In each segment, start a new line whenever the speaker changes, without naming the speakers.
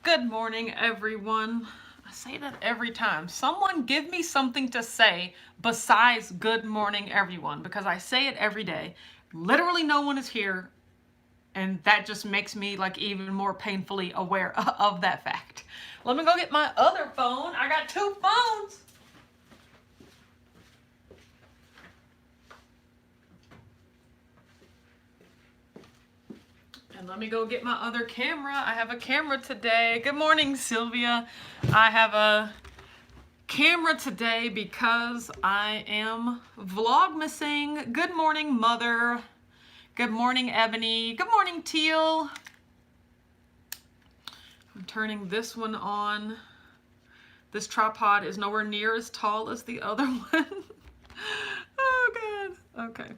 Good morning, everyone. I say that every time. Someone give me something to say besides good morning, everyone, because I say it every day. Literally no one is here, and that just makes me like even more painfully aware of that fact. Let me go get my other phone. I got two phones. And let me go get my other camera. I have a camera today. Good morning, Sylvia. I have a camera today because I am vlogmasing. Good morning, Mother. Good morning, Ebony. Good morning, Teal. I'm turning this one on. This tripod is nowhere near as tall as the other one. Oh, God. Okay.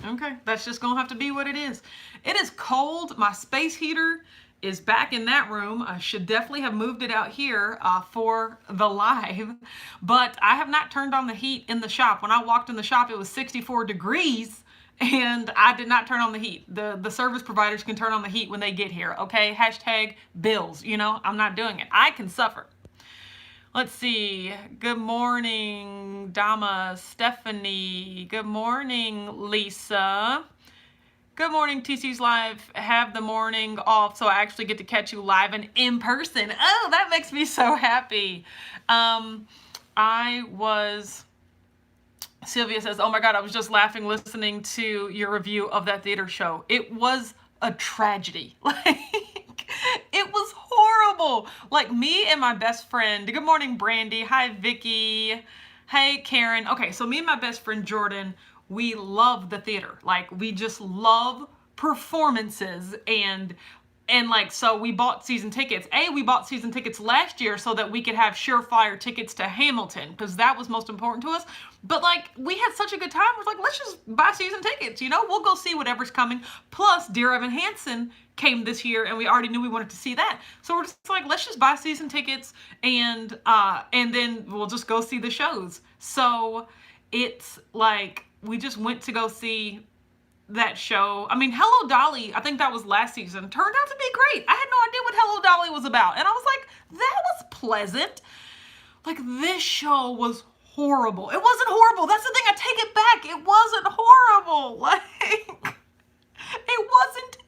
Okay, that's just gonna have to be what it is. It is cold. My space heater is back in that room. I should definitely have moved it out here for the live, but I have not turned on the heat in the shop. When I walked in the shop, it was 64 degrees and I did not turn on the heat. The service providers can turn on the heat when they get here, okay? Hashtag bills, you know, I'm not doing it. I can suffer. Let's see. Good morning, Dama, Stephanie. Good morning, Lisa. Good morning, TC's Live. Have the morning off, so I actually get to catch you live and in person. Oh, that makes me so happy. Sylvia says, oh my God, I was just laughing listening to your review of that theater show. It was a tragedy. It was horrible. Like me and my best friend. Good morning, Brandy. Hi, Vicky. Hey, Karen. Okay, so me and my best friend Jordan, we love the theater. Like we just love performances and like, so we bought season tickets. We bought season tickets last year so that we could have surefire tickets to Hamilton because that was most important to us. But like, we had such a good time. We're like, let's just buy season tickets, you know? We'll go see whatever's coming. Plus, Dear Evan Hansen came this year and we already knew we wanted to see that. So we're just like, let's just buy season tickets and then we'll just go see the shows. So it's like, we just went to go see that show. I mean, Hello Dolly, I think that was last season, turned out to be great. I had no idea what Hello Dolly was about. And I was like, that was pleasant. Like, this show was horrible. It wasn't horrible. That's the thing. I take it back. It wasn't horrible. Like, it wasn't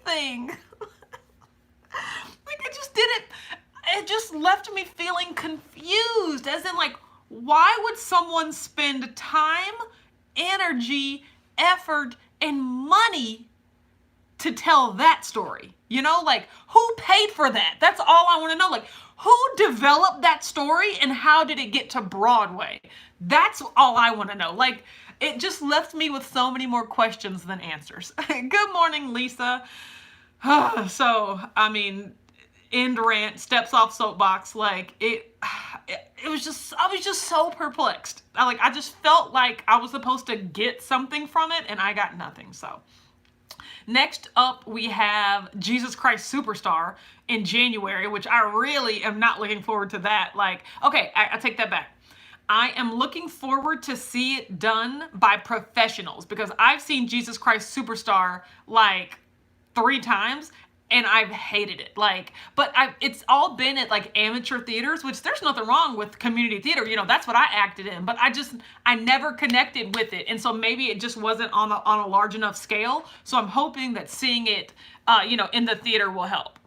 anything. Like, it just left me feeling confused. As in, like, why would someone spend time, energy, effort, and money to tell that story? You know, like, who paid for that? That's all I want to know. Like, who developed that story and how did it get to Broadway? That's all I want to know. Like, it just left me with so many more questions than answers. Good morning, Lisa. So, I mean, end rant, steps off soapbox. Like, it was just, I was just so perplexed. I just felt like I was supposed to get something from it and I got nothing. So next up we have Jesus Christ Superstar in January, which I really am not looking forward to that. Like, okay, I take that back. I am looking forward to see it done by professionals because I've seen Jesus Christ Superstar like 3 times and I've hated it. Like, but it's all been at like amateur theaters, which there's nothing wrong with community theater. You know, that's what I acted in, but I never connected with it. And so maybe it just wasn't on a large enough scale. So I'm hoping that seeing it, you know, in the theater will help.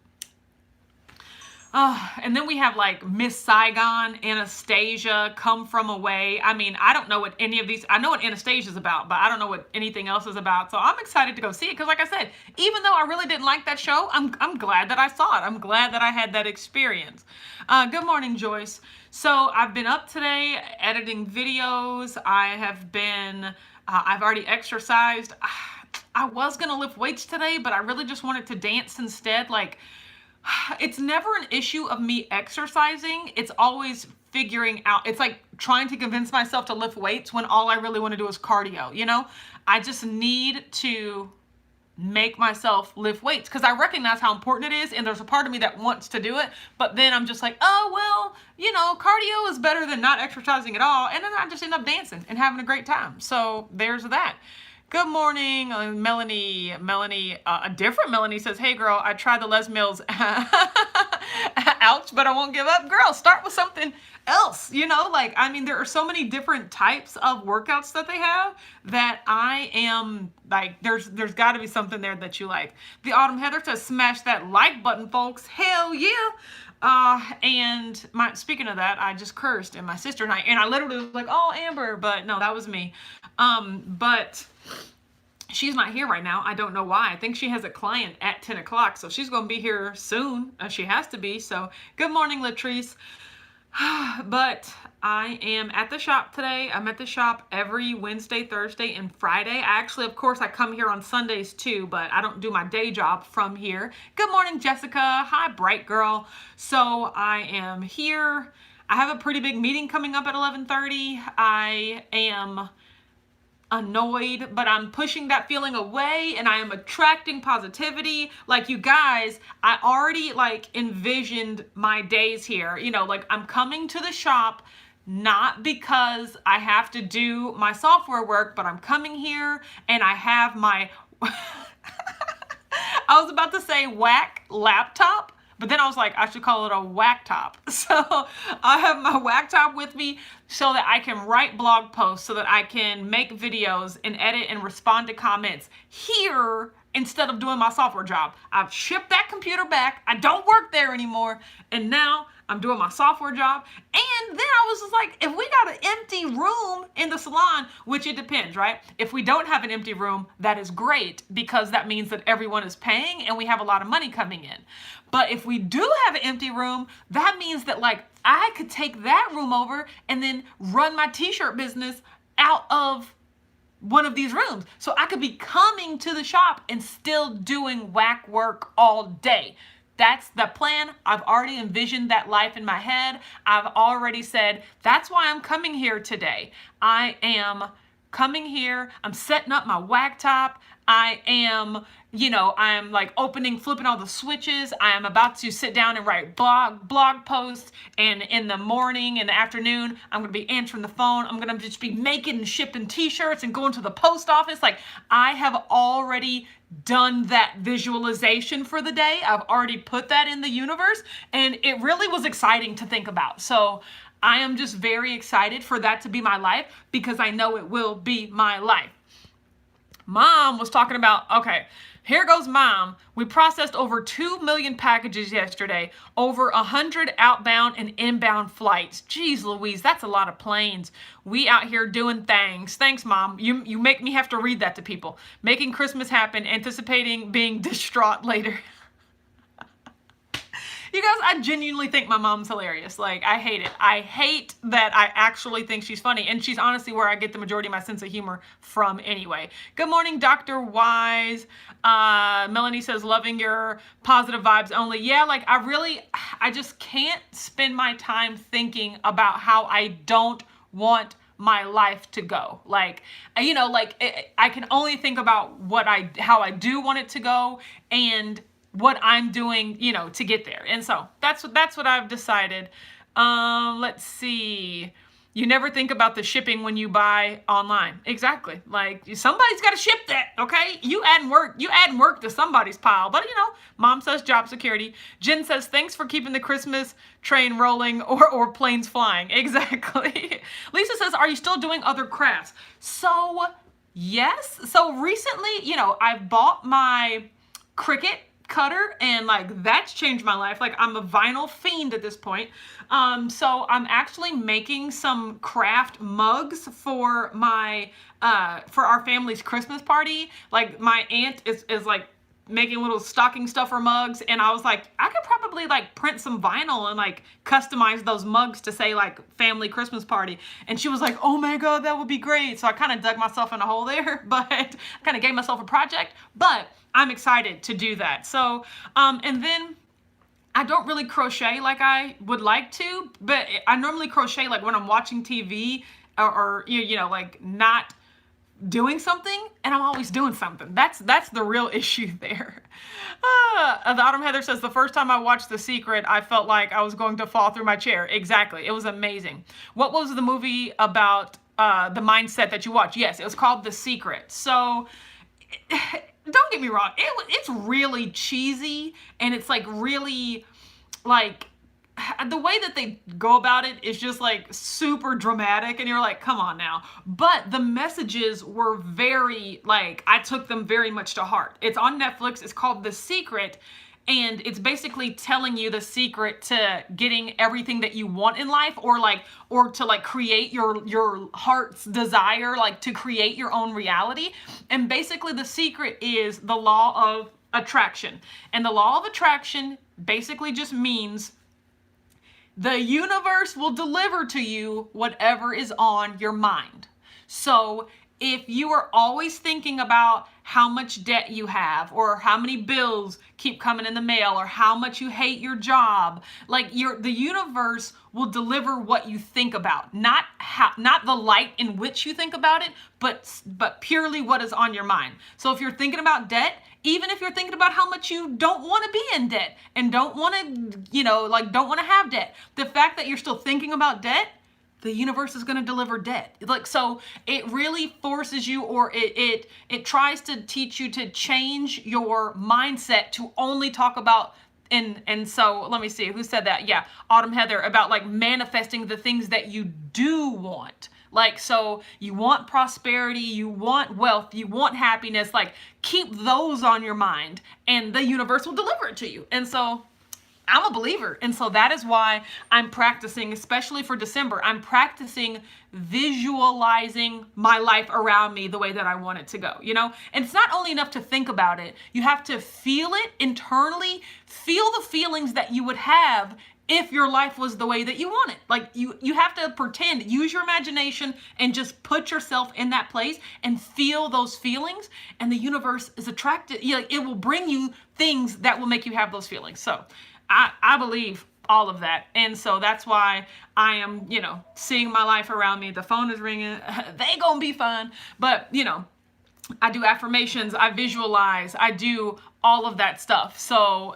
And then we have like Miss Saigon, Anastasia, Come From Away. I mean, I don't know what any of these, I know what Anastasia's about, but I don't know what anything else is about. So I'm excited to go see it because like I said, even though I really didn't like that show, I'm glad that I saw it. I'm glad that I had that experience. Good morning, Joyce. So I've been up today editing videos. I've already exercised. I was going to lift weights today, but I really just wanted to dance instead. Like, it's never an issue of me exercising. It's always figuring out. It's like trying to convince myself to lift weights when all I really want to do is cardio, you know? I just need to make myself lift weights because I recognize how important it is and there's a part of me that wants to do it, but then I'm just like, oh, well, you know, cardio is better than not exercising at all, and then I just end up dancing and having a great time. So there's that. Good morning, Melanie. Melanie, a different Melanie says, "Hey, girl, I tried the Les Mills. Ouch, but I won't give up." Girl, start with something else. Like, I mean, there are so many different types of workouts that they have that I am like, there's got to be something there that you like. The Autumn Heather says, "Smash that like button, folks. Hell yeah." And speaking of that, I just cursed, and my sister and I literally was like, "Oh, Amber," but no, that was me. But she's not here right now. I don't know why. I think she has a client at 10 o'clock, so she's going to be here soon. She has to be. So good morning, Latrice. But I am at the shop today. I'm at the shop every Wednesday, Thursday, and Friday. Of course, I come here on Sundays too, but I don't do my day job from here. Good morning, Jessica. Hi, bright girl. So I am here. I have a pretty big meeting coming up at 11:30. I am annoyed, but I'm pushing that feeling away, and I am attracting positivity. Like, you guys, I already envisioned my days here. Like, I'm coming to the shop not because I have to do my software work, but I'm coming here and I have my I was about to say whack laptop, but then I was like, I should call it a whack top. So I have my whack top with me so that I can write blog posts, so that I can make videos and edit and respond to comments here instead of doing my software job. I've shipped that computer back. I don't work there anymore. And now I'm doing my software job. And then I was just like, if we got an empty room in the salon, which it depends, right? If we don't have an empty room, that is great, because that means that everyone is paying and we have a lot of money coming in. But if we do have an empty room, that means that I could take that room over and then run my t-shirt business out of one of these rooms. So I could be coming to the shop and still doing whack work all day. That's the plan. I've already envisioned that life in my head. I've already said, that's why I'm coming here today. I am coming here. I'm setting up my whack top. I am, I'm flipping all the switches. I am about to sit down and write blog posts. And in the morning, in the afternoon, I'm going to be answering the phone. I'm going to just be making and shipping t-shirts and going to the post office. I have already done that visualization for the day. I've already put that in the universe, and it really was exciting to think about. So I am just very excited for that to be my life, because I know it will be my life. Mom was talking about, okay, here goes Mom. We processed over 2 million packages yesterday, over 100 outbound and inbound flights. Jeez Louise, that's a lot of planes. We out here doing things. Thanks, Mom. You make me have to read that to people. Making Christmas happen, anticipating being distraught later. You guys, I genuinely think my mom's hilarious. I hate it. I hate that I actually think she's funny. And she's honestly where I get the majority of my sense of humor from anyway. Good morning, Dr. Wise. Melanie says, loving your positive vibes only. Yeah, I just can't spend my time thinking about how I don't want my life to go. I can only think about how I do want it to go, and what I'm doing, to get there. And so that's what I've decided. Let's see. You never think about the shipping when you buy online. Exactly. Somebody's got to ship that, okay? You adding work to somebody's pile. But Mom says job security. Jen says, thanks for keeping the Christmas train rolling or planes flying. Exactly. Lisa says, are you still doing other crafts? So yes. So recently, I've bought my Cricut cutter, and that's changed my life. I'm a vinyl fiend at this point. So I'm actually making some craft mugs for my for our family's Christmas party. My aunt is making little stocking stuffer mugs, and I was like, I could probably print some vinyl and customize those mugs to say family Christmas party. And she was like, oh my God, that would be great. So I kind of dug myself in a hole there, but I kind of gave myself a project, but I'm excited to do that. So, and then I don't really crochet like I would like to, but I normally crochet when I'm watching TV or not doing something, and I'm always doing something. That's the real issue there. The Autumn Heather says, the first time I watched The Secret, I felt like I was going to fall through my chair. Exactly. It was amazing. What was the movie about the mindset that you watch. Yes, it was called The Secret. So don't get me wrong, it's really cheesy, and it's like really like the way that they go about it is just like super dramatic, and you're like, come on now. But the messages were very, like, I took them very much to heart. It's on Netflix. It's called The Secret. And it's basically telling you the secret to getting everything that you want in life, or to create your heart's desire, like to create your own reality. And basically the secret is the law of attraction. And the law of attraction basically just means the universe will deliver to you whatever is on your mind. So if you are always thinking about how much debt you have, or how many bills keep coming in the mail, or how much you hate your job, like the universe will deliver what you think about, not the light in which you think about it, but purely what is on your mind. So if you're thinking about debt, even if you're thinking about how much you don't want to be in debt and don't want to, don't want to have debt, the fact that you're still thinking about debt, the universe is going to deliver debt. So it really forces you, or it tries to teach you to change your mindset to only talk about, and so let me see who said that. Yeah, Autumn Heather, about like manifesting the things that you do want. Like, so you want prosperity, you want wealth, you want happiness, like keep those on your mind and the universe will deliver it to you. And so I'm a believer. And so that is why I'm practicing, especially for December, I'm practicing visualizing my life around me the way that I want it to go, And it's not only enough to think about it. You have to feel it internally, feel the feelings that you would have if your life was the way that you want it. Like you have to pretend, use your imagination and just put yourself in that place and feel those feelings, and the universe is attracted. It will bring you things that will make you have those feelings. So I believe all of that. And so that's why I am, seeing my life around me. The phone is ringing. They gonna be fun. But, I do affirmations. I visualize. I do all of that stuff. So,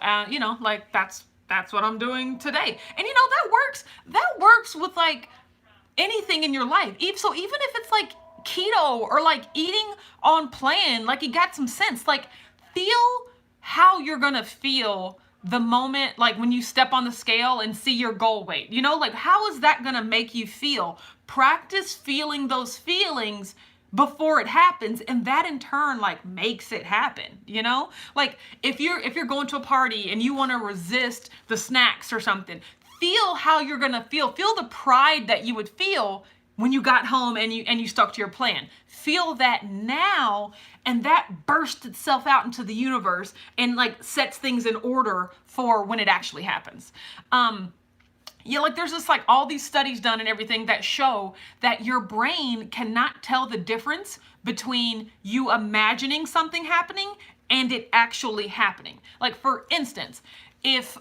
that's what I'm doing today. And, that works. That works with like anything in your life. So even if it's like keto or like eating on plan, like you got some sense, like feel how you're going to feel the moment, like when you step on the scale and see your goal weight, like how is that going to make you feel? Practice feeling those feelings before it happens, and that in turn like makes it happen. Like if you're going to a party and you want to resist the snacks or something, feel how you're going to feel the pride that you would feel when you got home and you stuck to your plan. Feel that now, and that bursts itself out into the universe and like sets things in order for when it actually happens. Like there's just like all these studies done and everything that show that your brain cannot tell the difference between you imagining something happening and it actually happening. Like for instance, if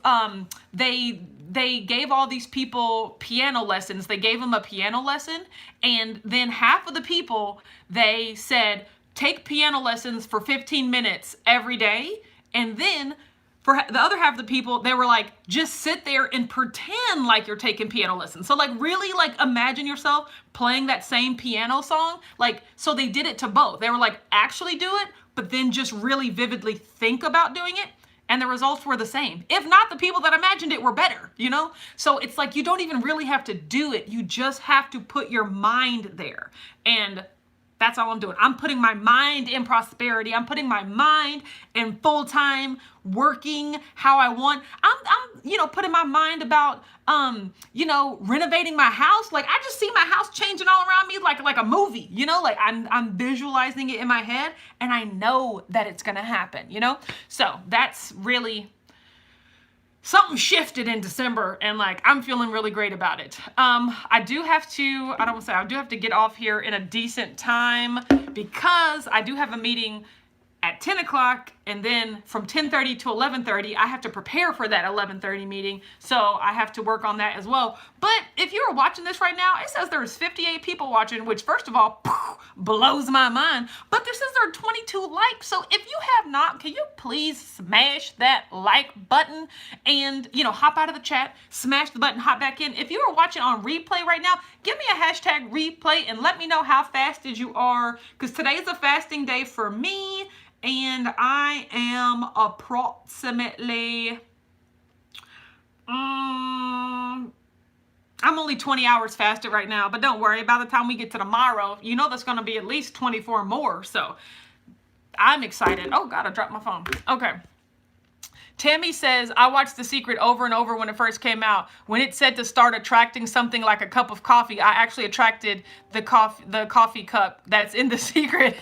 they gave all these people piano lessons, they gave them a piano lesson, and then half of the people, they said, take piano lessons for 15 minutes every day, and then for the other half of the people, they were like, just sit there and pretend like you're taking piano lessons. So like really like imagine yourself playing that same piano song. Like, so they did it to both. They were like, actually do it, but then just really vividly think about doing it. And the results were the same. If not, the people that imagined it were better, So it's like you don't even really have to do it. You just have to put your mind there. And that's all I'm doing. I'm putting my mind in prosperity. I'm putting my mind in full-time working how I want. I'm putting my mind about, renovating my house. Like I just see my house changing all around me like a movie, like I'm visualizing it in my head and I know that it's going to happen, So that's really something shifted in December, and like I'm feeling really great about it. I do have to get off here in a decent time because I do have a meeting at 10 o'clock And then from 10:30 to 11:30, I have to prepare for that 11:30 meeting. So I have to work on that as well. But if you are watching this right now, it says there's 58 people watching, which first of all, blows my mind. But this says there are 22 likes. So if you have not, can you please smash that like button and, hop out of the chat, smash the button, hop back in. If you are watching on replay right now, give me a hashtag replay and let me know how fasted you are, because today is a fasting day for me. And I am approximately, I'm only 20 hours fasted right now, but don't worry, by the time we get to tomorrow, that's going to be at least 24 more. So I'm excited. Oh God, I dropped my phone. Okay. Tammy says, I watched The Secret over and over when it first came out. When it said to start attracting something like a cup of coffee, I actually attracted the coffee cup that's in The Secret.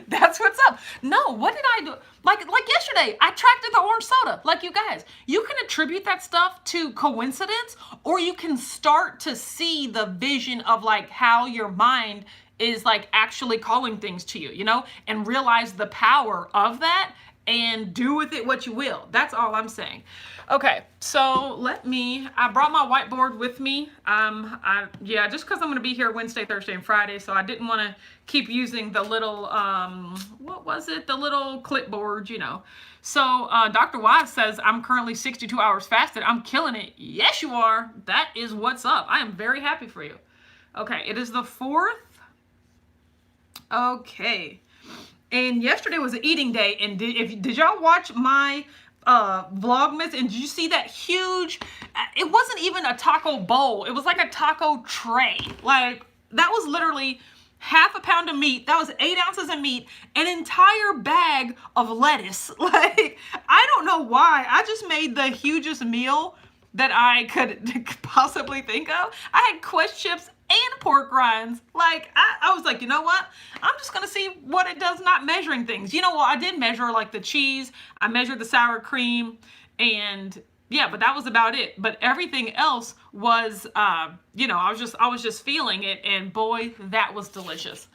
That's what's up. No, what did I do? Like yesterday, I attracted the orange soda. Like, you guys, you can attribute that stuff to coincidence, or you can start to see the vision of like how your mind is like actually calling things to you, and realize the power of that. And do with it what you will. That's all I'm saying. Okay, so I brought my whiteboard with me. Just because I'm going to be here Wednesday, Thursday, and Friday, so I didn't want to keep using the little, the little clipboard, So Dr. Wise says, I'm currently 62 hours fasted. I'm killing it. Yes, you are. That is what's up. I am very happy for you. Okay, it is the 4th. Okay. And yesterday was an eating day, and did y'all watch my Vlogmas? And did you see that huge? It wasn't even a taco bowl. It was like a taco tray. Like, that was literally half a pound of meat. That was 8 ounces of meat, an entire bag of lettuce. Like, I don't know why. I just made the hugest meal that I could possibly think of. I had Quest chips and pork rinds. Like, I was like, you know what? I'm just going to see what it does not measuring things. I did measure like the cheese. I measured the sour cream, and yeah, but that was about it. But everything else was, I was just feeling it, and boy, that was delicious.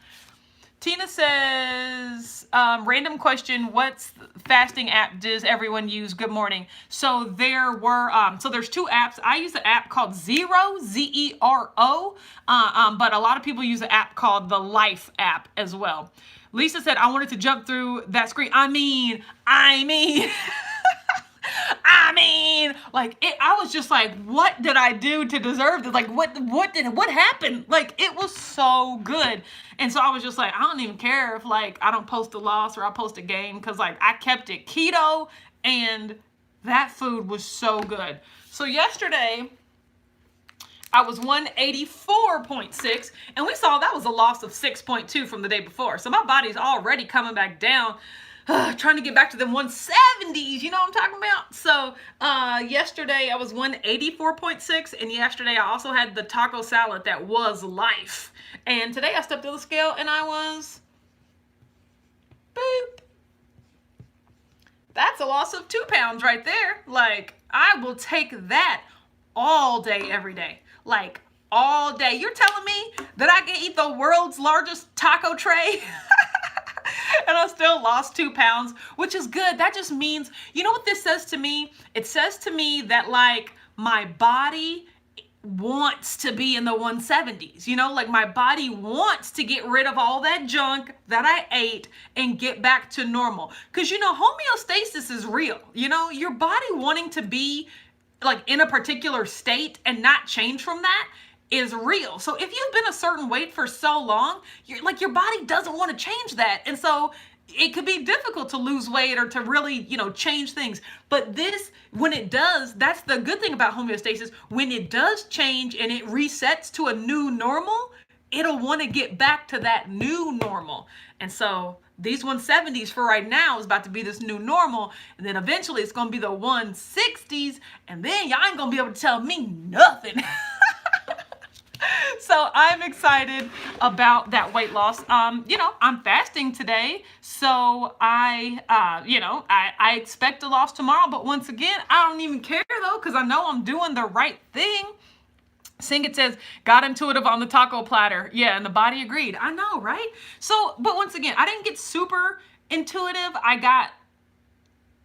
Tina says, random question, what fasting app does everyone use? Good morning. So there's 2 apps. I use an app called Zero, Zero, but a lot of people use an app called the Life app as well. Lisa said, I wanted to jump through that screen. I mean, I was just like, what did I do to deserve this? Like, what happened? Like, it was so good. And so I was just like, I don't even care if like I don't post a loss or I post a gain, because like I kept it keto, and that food was so good. So yesterday I was 184.6, and we saw that was a loss of 6.2 from the day before. So my body's already coming back down. Trying to get back to the 170s, you know what I'm talking about? So yesterday I was 184.6, and yesterday I also had the taco salad that was life. And today I stepped on the scale and I was, boop. That's a loss of 2 pounds right there. Like, I will take that all day, every day. Like, all day. You're telling me that I can eat the world's largest taco tray? And I still lost 2 pounds, which is good. That just means, you know what this says to me? It says to me that like my body wants to be in the 170s, like my body wants to get rid of all that junk that I ate and get back to normal. Because, homeostasis is real. Your body wanting to be like in a particular state and not change from that is real. So if you've been a certain weight for so long, your body doesn't want to change that. And so it could be difficult to lose weight or to really, change things. But this, when it does, that's the good thing about homeostasis. When it does change and it resets to a new normal, it'll want to get back to that new normal. And so these 170s for right now is about to be this new normal. And then eventually it's going to be the 160s. And then y'all ain't going to be able to tell me nothing. So I'm excited about that weight loss. I'm fasting today, so I expect a loss tomorrow. But once again, I don't even care though, because I know I'm doing the right thing. Sing It says, got intuitive on the taco platter. Yeah, and the body agreed. I know, right? So, but once again, I didn't get super intuitive. I got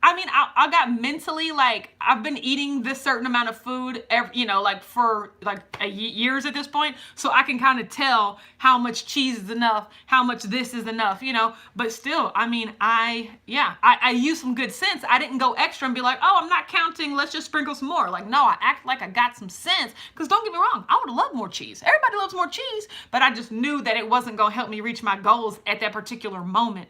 I mean, I got mentally like, I've been eating this certain amount of food, like for like years at this point. So I can kind of tell how much cheese is enough, how much this is enough, but still, I mean, I use some good sense. I didn't go extra and be like, oh, I'm not counting, let's just sprinkle some more. Like, no, I act like I got some sense, because don't get me wrong, I would love more cheese. Everybody loves more cheese, but I just knew that it wasn't going to help me reach my goals at that particular moment.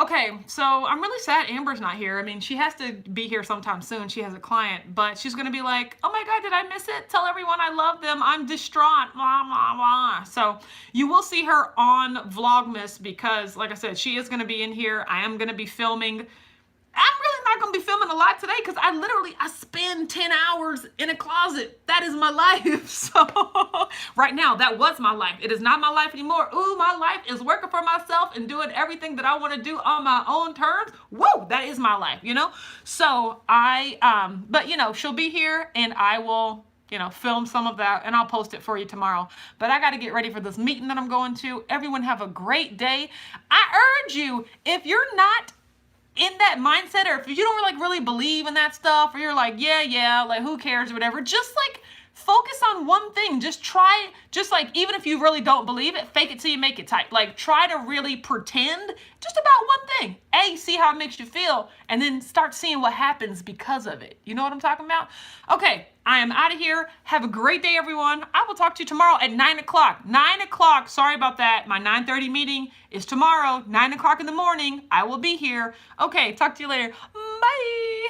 Okay, so I'm really sad Amber's not here. I mean, she has to be here sometime soon. She has a client, but she's going to be like, oh my God, did I miss it? Tell everyone I love them. I'm distraught. Blah, blah, blah. So you will see her on Vlogmas because, like I said, she is going to be in here. I am going to be filming. I'm really not going to be filming a lot today because I spend 10 hours in a closet. That is my life. So right now, that was my life. It is not my life anymore. Ooh, my life is working for myself and doing everything that I want to do on my own terms. Whoa, that is my life, So but she'll be here and I will film some of that and I'll post it for you tomorrow. But I got to get ready for this meeting that I'm going to. Everyone have a great day. I urge you, if you're not in that mindset, or if you don't really believe in that stuff, or you're like, yeah, like who cares or whatever, just like focus on one thing. Just try, even if you really don't believe it, fake it till you make it type. Like try to really pretend just about one thing. See how it makes you feel, and then start seeing what happens because of it. You know what I'm talking about? Okay, I am out of here. Have a great day, everyone. I will talk to you tomorrow at 9 o'clock. 9 o'clock, sorry about that. My 9:30 meeting is tomorrow, 9 o'clock in the morning. I will be here. Okay, talk to you later. Bye.